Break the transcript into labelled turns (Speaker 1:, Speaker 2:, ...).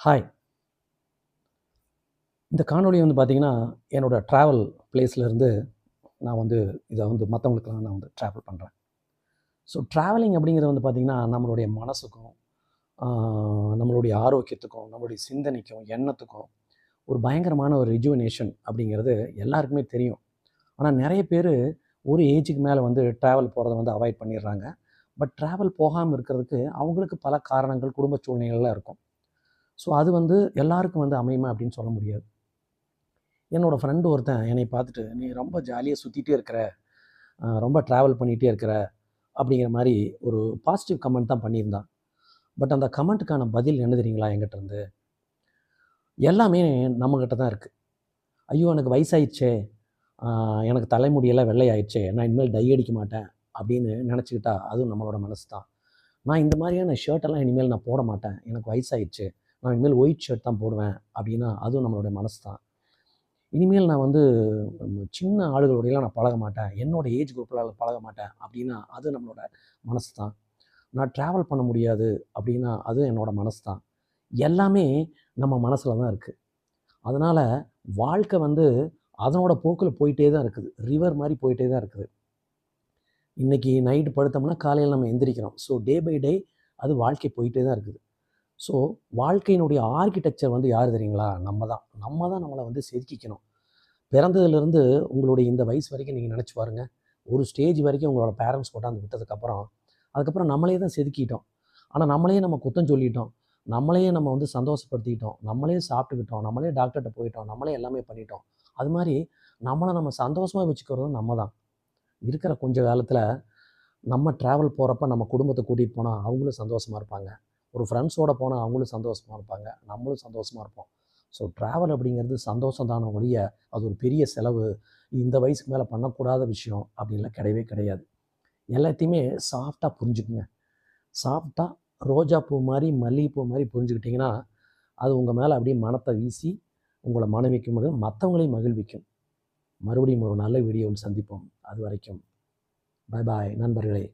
Speaker 1: Hi. இந்த காணொளி வந்து பார்த்தீங்கன்னா, என்னோட ட்ராவல் பிளேஸ்லேருந்து நான் வந்து இத வந்து மத்தவங்களுக்கெல்லாம் நான் வந்து ட்ராவல் பண்றேன். ஸோ ட்ராவலிங் அப்படிங்கிறது வந்து பார்த்தீங்கன்னா, நம்மளுடைய மனசுக்கும், ஆ நம்மளுடைய ஆரோக்கியத்துக்கும், நம்மளுடைய சிந்தனைக்கும், எண்ணத்துக்கும் ஒரு பயங்கரமான ஒரு ரிஜுவனேஷன் அப்படிங்கிறது எல்லாருக்குமே தெரியும். ஆனா நெறைய பேரு ஒரு ஏஜுக்கு மேல வந்து ட்ராவல் போறத வந்து அவாய்ட் பண்ணிடுறாங்க. பட் ட்ராவல் போகாம இருக்கிறதுக்கு அவங்களுக்கு பல காரணங்கள், குடும்ப சூழ்நிலைகள்லாம் இருக்கும். ஸோ அது வந்து எல்லாருக்கும் வந்து அமையுமா அப்படின்னு சொல்ல முடியாது. என்னோட ஃப்ரெண்டு ஒருத்தன் என்னைய பார்த்துட்டு, "நீ ரொம்ப ஜாலியா சுத்திட்டே இருக்கிற, ரொம்ப ட்ராவல் பண்ணிட்டே இருக்கிற" அப்படிங்கிற மாரி ஒரு பாசிட்டிவ் கமெண்ட் தான் பண்ணியிருந்தான். பட் அந்த கமெண்ட்டுக்கான பதில் என்ன தெரியுங்களா என்கிட்ட இருந்து? எல்லாமே நம்மகிட்ட தான் இருக்கு. "ஐயோ! எனக்கு வயசாயிடுச்சே, ஆ எனக்கு தலைமுடியெல்லாம் வெள்ளை ஆயிடுச்சே, நான் இனிமேல் டை அடிக்க மாட்டேன்" அப்படின்னு நெனச்சுக்கிட்டா, அதுவும் நம்மளோட மனசு தான். "நான் இந்த மாரியான ஷர்ட்டெல்லாம் இனிமேல் நான் போட மாட்டேன். எனக்கு வயசாயிடுச்சு. நான் இனிமேல் ஒயிட் ஷர்ட் தான் போடுவேன்" அப்படின்னா, அதுவும் நம்மளுடைய மனசு தான். இனிமேல் நான் வந்து சின்ன ஆளுகளோடையெல்லாம் நான் பழக மாட்டேன். என்னோட ஏஜ் குரூப்ல பழக மாட்டேன் அப்டின்னா, அது நம்மளோட மனசு தான். நான் ட்ராவல் பண்ண முடியாது அப்டின்னா, அது என்னோட மனசு தான். எல்லாமே நம்ம மனசுல தான் இருக்கு. அதனால வாழ்க்கை வந்து அதனோட போக்குல போயிட்டே தான் இருக்குது. ரிவர் மாரி போயிட்டே தான் இருக்குது. இன்னைக்கு நைட் படுத்தோம்னா, காலையில நம்ம எந்திரிக்கிறோம். ஸோ டே பை டே அது வாழ்க்கை போயிட்டே தான் இருக்குது. ஸோ வாழ்க்கையினுடைய ஆர்க்கிடெக்சர் வந்து யார் தெரியுங்களா? நம்ம தான். நம்ம தான் நம்மள வந்து செதுக்கிக்கணும். பிறந்ததுலேருந்து உங்களுடைய இந்த வயசு வரைக்கும் நீங்க நெனச்சு பாருங்க. ஒரு ஸ்டேஜ் வரைக்கும் உங்களோட பேரண்ட்ஸ் கொண்டாந்து விட்டதுக்கப்புறம், அதுக்கப்புறம் நம்மளே தான் செதுக்கிட்டோம். ஆனா நம்மளையே நம்ம குத்தம் சொல்லிட்டோம். நம்மளையே நம்ம வந்து சந்தோஷப்படுத்திக்கிட்டோம். நம்மளே சாப்பிட்டுக்கிட்டோம். நம்மளே டாக்டர்ட்ட போயிட்டோம். நம்மளே எல்லாமே பண்ணிட்டோம். அது மாரி நம்மள நம்ம சந்தோஷமா வச்சுக்கிறதும் நம்ம தான். இருக்கிற கொஞ்ச காலத்தில நம்ம ட்ராவல் போறப்ப நம்ம குடும்பத்த கூட்டிட்டு போனா, அவங்களும் சந்தோஷமா இருப்பாங்க. ஒரு ஃப்ரெண்ட்ஸோட போனா அவங்களும் சந்தோஷமா இருப்பாங்க. நம்மளும் சந்தோஷமா இருப்போம். ஸோ ட்ராவல் அப்படிங்கிறது சந்தோஷம் தான ஒழிய, அது ஒரு பெரிய செலவு, இந்த வயசுக்கு மேல பண்ணக்கூடாத விஷயம் அப்படின்லாம் கிடையவே கிடையாது. எல்லாத்தையுமே சாஃப்ட்டா புரிஞ்சுக்குங்க. சாஃப்ட்டா ரோஜா பூ மாரி, மல்லிகைப்பூ மாரி புரிஞ்சுக்கிட்டீங்கன்னா, அது உங்க மேல அப்படியே மணத்த வீசி, உங்கள மணவிக்கும் மத்தவங்களையும் மகிழ்விக்கும். மறுபடியும் ஒரு நல்ல வீடியோவில் சந்திப்போம். அதுவரைக்கும் பாய் பாய் நண்பர்களே.